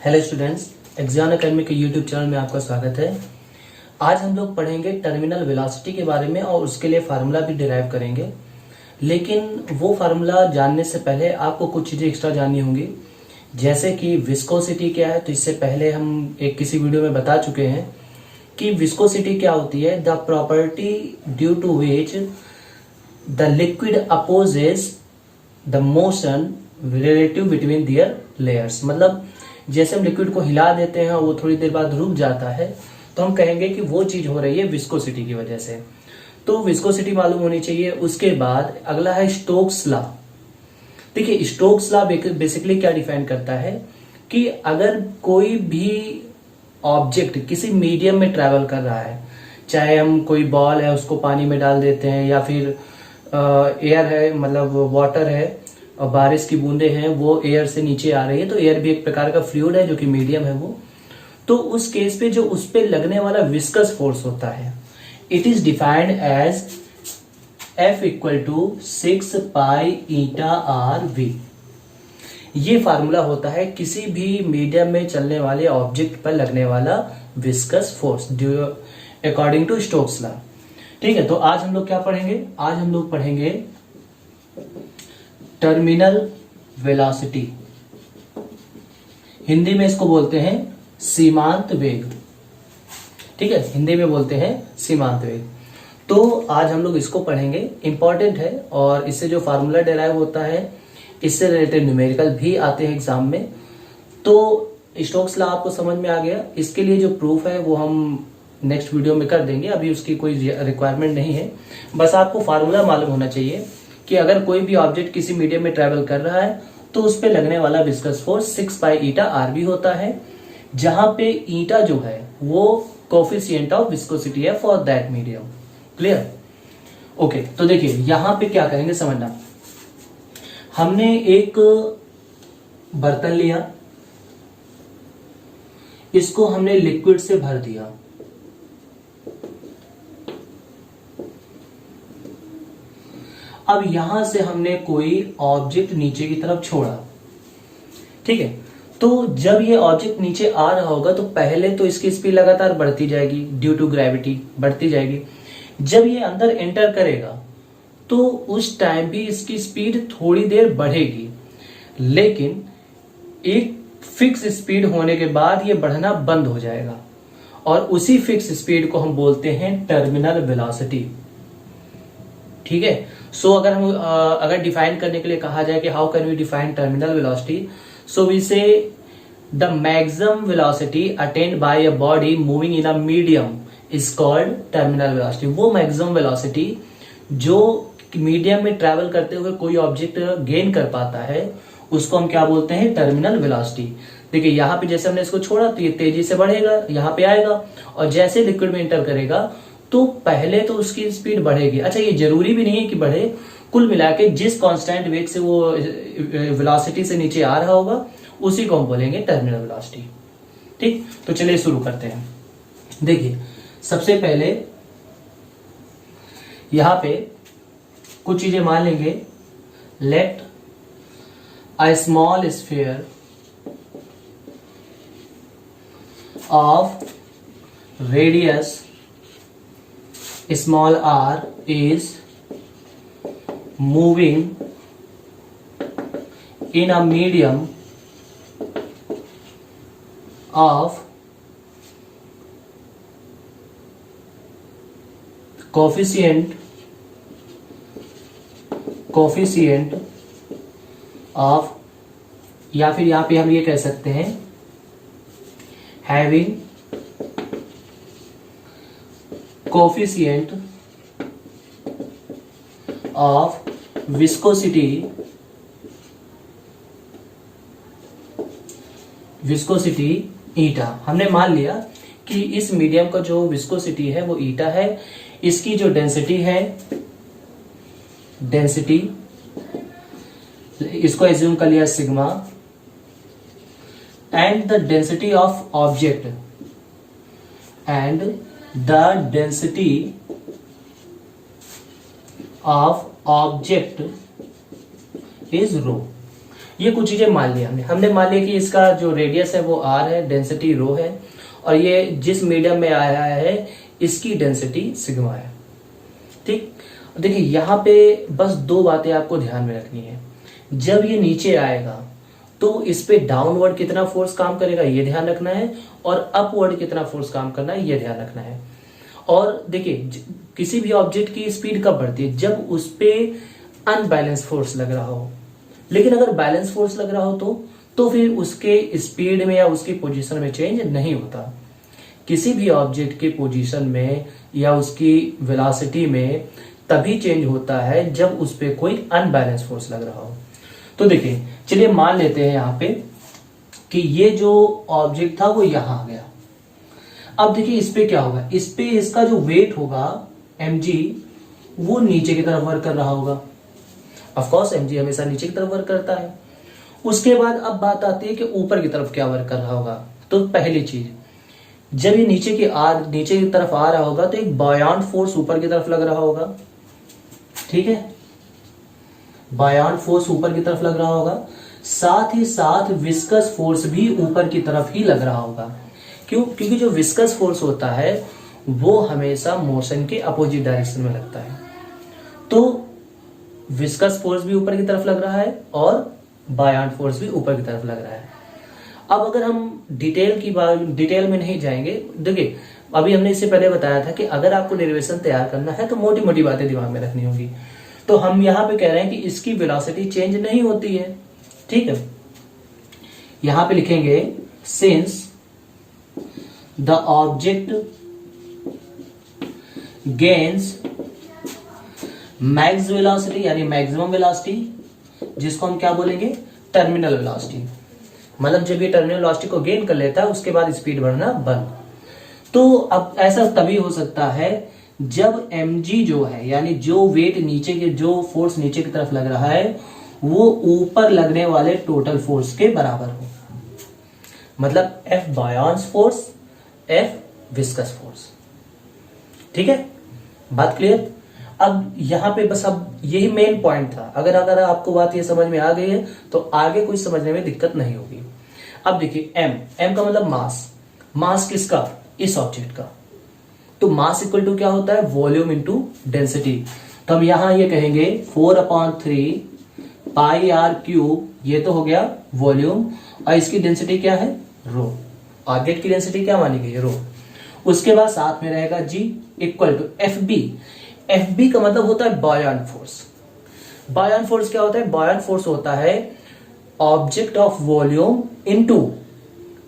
Hello students, exam academy के YouTube channel में आपका स्वागत है। आज हम लोग पढ़ेंगे टर्मिनल वेलोसिटी के बारे में और उसके लिए फार्मूला भी डिराइव करेंगे। लेकिन वो फार्मूला जानने से पहले आपको कुछ चीज़ें एक्स्ट्रा जाननी होंगी, जैसे कि विस्कोसिटी क्या है। तो इससे पहले हम किसी वीडियो में बता चुके हैं कि विस्कोसिटी क्या होती है। The property due to which the liquid opposes the motion relative between their layers. मतलब जैसे हम लिक्विड को हिला देते हैं और वो थोड़ी देर बाद रुक जाता है, तो हम कहेंगे कि वो चीज हो रही है विस्कोसिटी की वजह से। तो विस्कोसिटी मालूम होनी चाहिए। उसके बाद अगला है स्टोक्स लॉ। देखिए, स्टोक्स लॉ बेसिकली क्या डिफाइन करता है कि अगर कोई भी ऑब्जेक्ट किसी मीडियम में ट्रेवल कर रहा है, चाहे हम कोई बॉल है उसको पानी में डाल देते हैं, या फिर एयर है, मतलब वाटर है और बारिश की बूंदे हैं वो एयर से नीचे आ रही है, तो एयर भी एक प्रकार का फ्लूइड है जो कि मीडियम है वो। तो उस केस पे जो उस पे लगने वाला विस्कस फोर्स होता है, it is defined as F equal to 6 pi eta r v. ये फार्मूला होता है किसी भी मीडियम में चलने वाले ऑब्जेक्ट पर लगने वाला viscous force according to Stokes law. ठीक है, तो आज हम लोग क्या पढ़ेंगे? आज हम लोग पढ़ेंगे टर्मिनल वेलोसिटी। हिंदी में इसको बोलते हैं सीमांत वेग। ठीक है, हिंदी में बोलते हैं सीमांत वेग। तो आज हम लोग इसको पढ़ेंगे, इंपॉर्टेंट है। और इससे जो फार्मूला डेराइव होता है, इससे रिलेटेड न्यूमेरिकल भी आते हैं एग्जाम में। तो स्टोक्स लॉ आपको समझ में आ गया। इसके लिए जो प्रूफ है वो हम नेक्स्ट वीडियो में कर देंगे, अभी उसकी कोई रिक्वायरमेंट नहीं है। बस आपको फार्मूला मालूम होना चाहिए कि अगर कोई भी ऑब्जेक्ट किसी मीडियम में ट्रेवल कर रहा है तो उस पे लगने वाला viscous force 6 pi eta R B होता है, जहां पे ईटा जो है वो कोफिशिएंट ऑफ विस्कोसिटी है for that medium. Clear? Okay, तो देखिए यहां पे क्या करेंगे समझना। हमने एक बर्तन लिया, इसको हमने लिक्विड से भर दिया। अब यहां से हमने कोई ऑब्जेक्ट नीचे की तरफ छोड़ा। ठीक है, तो जब ये ऑब्जेक्ट नीचे आ रहा होगा तो पहले तो इसकी स्पीड लगातार बढ़ती जाएगी, ड्यू टू ग्रेविटी बढ़ती जाएगी। जब ये अंदर एंटर करेगा तो उस टाइम भी इसकी स्पीड थोड़ी देर बढ़ेगी, लेकिन एक फिक्स स्पीड होने के बाद ये बढ़ना बंद हो जाएगा, और उसी फिक्स स्पीड को हम बोलते हैं टर्मिनल वेलोसिटी। ठीक है, सो अगर डिफाइन करने के लिए कहा जाए कि how can we define terminal velocity, so we say the maximum velocity attained by a body moving in a medium is called terminal velocity. वो मैक्सिमम वेलोसिटी जो मीडियम में ट्रेवल करते हुए कोई ऑब्जेक्ट गेन कर पाता है, उसको हम क्या बोलते हैं? Terminal velocity. देखिए यहाँ पे जैसे हमने इसको छोड़ा तो ये तेजी से बढ़ेगा, यहाँ पे आएगा, और जैसे लिक्विड में एंटर करेगा तो पहले तो उसकी स्पीड बढ़ेगी। अच्छा, ये जरूरी भी नहीं है कि बढ़े, कुल मिला के जिस कांस्टेंट वेग से वो वेलोसिटी से नीचे आ रहा होगा उसी को हम बोलेंगे टर्मिनल वेलोसिटी। ठीक, तो चलिए शुरू करते हैं। देखिए, सबसे पहले यहां पे कुछ चीजें मान लेंगे। Let a small sphere of radius small r is moving in a medium of coefficient of, या फिर यहां पे हम ये कह सकते हैं having coefficient of viscosity ईटा। हमने मान लिया कि इस मीडियम का जो विस्कोसिटी है वो ईटा है। इसकी जो डेंसिटी है, इसको एज्यूम कर लिया sigma, and the density of object the density of object is rho। ये कुछ चीजें मान लिया हमने मान लिया कि इसका जो रेडियस है वो r है, डेंसिटी रो है, और ये जिस मीडियम में आया है इसकी डेंसिटी सिग्मा है। ठीक, देखिए यहाँ पे बस दो बातें आपको ध्यान में रखनी है। जब ये नीचे आएगा तो इस पे डाउनवर्ड कितना फोर्स काम करेगा ये ध्यान रखना है, और अपवर्ड कितना फोर्स काम करना है ये ध्यान रखना है। और देखिए किसी भी ऑब्जेक्ट की स्पीड कब बढ़ती है, जब उस पे अनबैलेंस फोर्स लग रहा हो। लेकिन अगर बैलेंस फोर्स लग रहा हो तो फिर उसके स्पीड में या उसकी पोजीशन में चेंज नहीं होता। किसी भी ऑब्जेक्ट के पोजीशन में या उसकी वेलोसिटी में तभी चेंज होता है जब उस पे कोई अनबैलेंस फोर्स लग रहा हो। तो देखिए चलिए मान लेते हैं यहाँ पे कि ये जो ऑब्जेक्ट था वो यहां आ गया। अब देखिए इस पे क्या होगा, इस पे इसका जो वेट होगा mg वो नीचे की तरफ वर्क कर रहा होगा। ऑफ कोर्स mg हमेशा नीचे की तरफ वर्क करता है। उसके बाद अब बात आती है कि ऊपर की तरफ क्या वर्क कर रहा होगा। तो पहली चीज, जब ये नीचे की तरफ आ रहा होगा तो एक बायॉन्ट फोर्स ऊपर की तरफ लग रहा होगा। ठीक है, बायॉन्ट फोर्स ऊपर की तरफ लग रहा होगा, साथ ही साथ विस्कस फोर्स भी ऊपर की तरफ ही लग रहा होगा। क्यों? क्योंकि जो विस्कस फोर्स होता है वो हमेशा मोशन के अपोजिट डायरेक्शन में लगता है। तो विस्कस फोर्स भी ऊपर की तरफ लग रहा है और बायॉन्ट फोर्स भी ऊपर की तरफ लग रहा है। अब अगर हम डिटेल में नहीं जाएंगे, देखिए अभी हमने इससे पहले बताया था कि अगर आपको डेरिवेशन तैयार करना है तो मोटी मोटी बातें दिमाग में रखनी होगी। तो हम यहां पे कह रहे हैं कि इसकी वेलोसिटी चेंज नहीं होती है। ठीक है, यहां पे लिखेंगे since the object gains max velocity यानी मैक्सिमम वेलोसिटी, जिसको हम क्या बोलेंगे, टर्मिनल वेलोसिटी। मतलब जब ये टर्मिनल वेलोसिटी को गेन कर लेता है उसके बाद स्पीड बढ़ना बंद। तो अब ऐसा तभी हो सकता है जब mg जो है यानी जो वेट नीचे के, जो फोर्स नीचे की तरफ लग रहा है वो ऊपर लगने वाले टोटल फोर्स के बराबर हो। मतलब F buoyant force, F viscous force. ठीक है, बात क्लियर। अब यहां पे बस अब यही मेन पॉइंट था। अगर आपको बात ये समझ में आ गई है तो आगे कुछ समझने में दिक्कत नहीं होगी। अब देखिए m का मतलब मास किसका, इस ऑब्जेक्ट का। तो मास इक्वल टू क्या होता है, वॉल्यूम इनटू डेंसिटी। तो हम यहां ये कहेंगे 4/3 पाई आर क्यूब, ये तो हो गया वॉल्यूम, और इसकी डेंसिटी क्या है, रो। ऑब्जेक्ट की डेंसिटी क्या मानी गई, रो। उसके बाद साथ में रहेगा g equal to F B का मतलब होता है बायॉन्ट फोर्स। बायॉन्ट फोर्स क्या होता है, बायॉन्ट फोर्स होता है object of volume into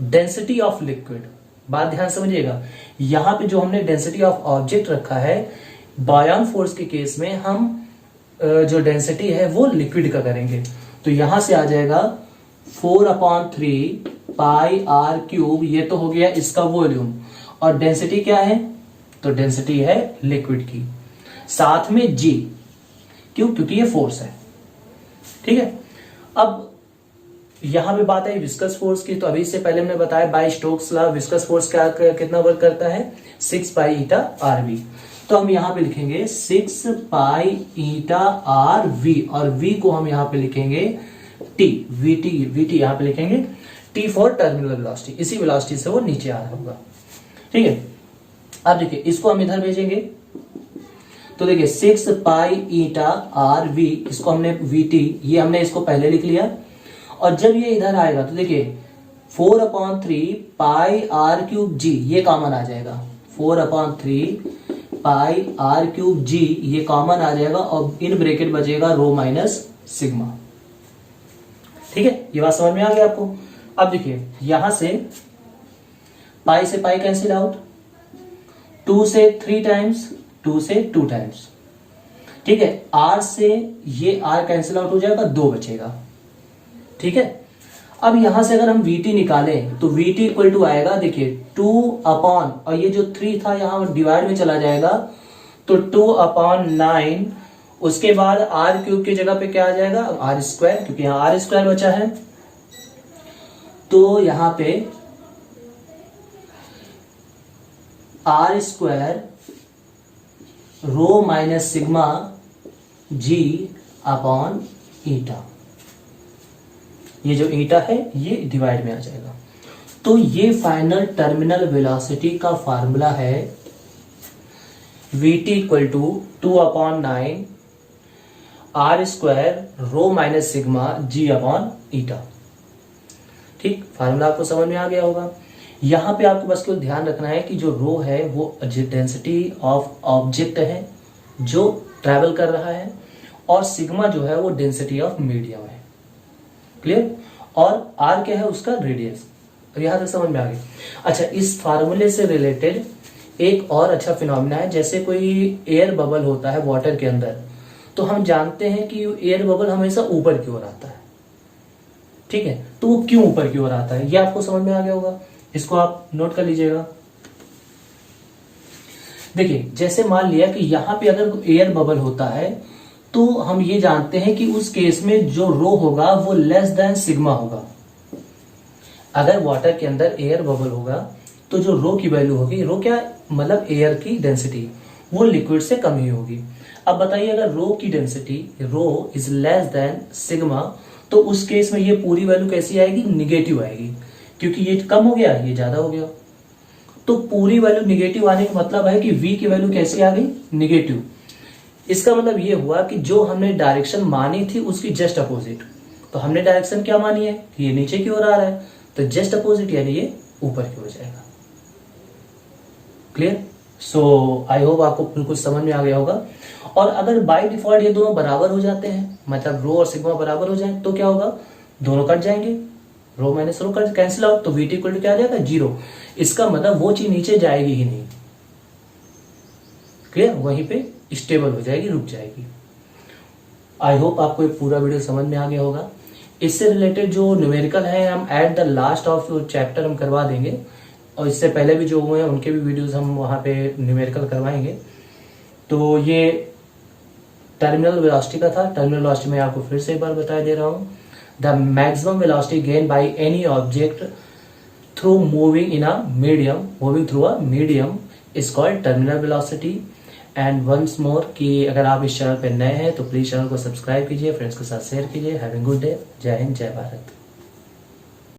density of liquid. बात ध्यान समझिएगा, यहां पे जो हमने डेंसिटी ऑफ ऑब्जेक्ट रखा है, बायॉन्ट फोर्स के केस में हम जो डेंसिटी है वो लिक्विड का करेंगे। तो यहां से आ जाएगा 4/3 पाई आर क्यूब, ये तो हो गया इसका वॉल्यूम, और डेंसिटी क्या है, तो डेंसिटी है लिक्विड की, साथ में g। क्यों? क्योंकि ये फोर्स है। ठीक है, अब यहां पे बात है विस्कस फोर्स की। तो अभी से पहले हमने बताया by Stokes law viscous force कितना वर्क करता है, 6 पाई ईटा आर वी। तो हम यहां पे लिखेंगे 6 पाई ईटा आर वी, और v को हम यहां पे लिखेंगे t, vt यहां पे लिखेंगे t फॉर टर्मिनल वेलोसिटी। इसी वेलोसिटी से वो नीचे आ रहा होगा। ठीक है, अब देखिए इसको हम इधर भेजेंगे। तो देखिए 6 पाई ईटा आर वी, इसको हमने vt, ये हमने इसको पहले लिख लिया। और जब ये इधर आएगा तो देखिए 4/3 पाई आर क्यूब जी, ये कॉमन आ जाएगा। 4/3 पाई आर क्यूब जी, ये कॉमन आ जाएगा, और इन ब्रैकेट बचेगा रो माइनस सिग्मा। ठीक है, ये बात समझ में आ गई आपको। अब देखिए यहां से पाई कैंसिल आउट, 2 से 3 टाइम्स, 2 से 2 टाइम्स। ठीक है, आर से ये आर कैंसिल आउट हो जाएगा, 2 बचेगा। ठीक है, अब यहां से अगर हम vt निकालें तो vt इक्वल टू आएगा, देखिए 2/, और ये जो 3 था यहां डिवाइड में चला जाएगा, तो 2/9। उसके बाद आर क्यूब की जगह पे क्या आ जाएगा, आर स्क्वायर, क्योंकि यहां आर स्क्वायर बचा है। तो यहां पे r square rho minus sigma g/ईटा। ये जो ईटा है ये डिवाइड में आ जाएगा। तो ये फाइनल टर्मिनल वेलोसिटी का फार्मूला है Vt equal to 2/9 r square rho minus sigma g upon eta. ठीक, फार्मूला आपको समझ में आ गया होगा। यहां पे आपको बस केवल ध्यान रखना है कि जो रो है वो डेंसिटी ऑफ ऑब्जेक्ट है जो ट्रैवल कर रहा है, और सिग्मा जो है वो डेंसिटी ऑफ मीडियम है। क्लियर? और आर क्या है उसका रेडियस। यहां तक समझ में आ गई। अच्छा, इस फार्मूले से रिलेटेड एक और अच्छा फिनोमिना है। जैसे कोई एयर बबल होता है वाटर के अंदर, तो हम जानते हैं कि एयर बबल हमेशा ऊपर की ओर आता है। ठीक है, तो वो क्यों ऊपर की ओर आता है ये आपको समझ में आ गया होगा। इसको आप नोट कर लीजिएगा। देखिए, जैसे मान लिया कि यहां पे अगर एयर बबल होता है तो हम ये जानते हैं कि उस केस में जो रो होगा वो लेस देन सिग्मा होगा। अगर वाटर के अंदर एयर बबल होगा तो जो रो की वैल्यू होगी, रो क्या मतलब एयर की डेंसिटी, वो लिक्विड से कम ही होगी। अब बताइए, अगर रो की density rho is less than sigma, तो उस केस में ये पूरी वैल्यू कैसी आएगी? निगेटिव आएगी, क्योंकि ये कम हो गया, ये ज्यादा हो गया। तो पूरी वैल्यू निगेटिव आने का मतलब है कि v की वैल्यू कैसी आ गई? निगेटिव। इसका मतलब ये हुआ कि जो हमने डायरेक्शन मानी थी उसकी जस्ट अपोजिट। तो हमने डायरेक्शन क्या मानी है कि ये नीचे की ओर आ रहा है, तो जस्ट अपोजिट यानी ये ऊपर की ओर जाएगा। क्लियर? सो आई होप आपको बिल्कुल समझ में आ गया होगा। और अगर बाय डिफॉल्ट ये दोनों बराबर हो जाते हैं, मतलब रो और सिग्मा बराबर हो जाए, तो क्या होगा? दोनों कट जाएंगे, rho minus rho cut cancel out, तो Vt इक्वल टू क्या आ जाएगा? 0। इसका मतलब वो चीज नीचे जाएगी ही नहीं। क्लियर? वहीं पे स्टेबल हो जाएगी, रुक जाएगी। आई होप आपको एक पूरा वीडियो समझ में आ गया होगा। इससे रिलेटेड जो न्यूमेरिकल है हम at the last of chapter हम करवा देंगे, और इससे पहले भी जो हुए हैं उनके भी वीडियोस हम वहां पे न्यूमेरिकल करवाएंगे। तो ये टर्मिनल वेलोसिटी का था। टर्मिनल वेलोसिटी में आपको फिर से एक बार बता दे रहा हूं, the maximum velocity gain by any object through moving in a medium, moving through a medium is called terminal velocity. And once more कि अगर आप इस चैनल पर नए हैं तो प्लीज चैनल को सब्सक्राइब कीजिए, फ्रेंड्स के साथ शेयर कीजिए। Have a good day. जय हिंद, जय भारत।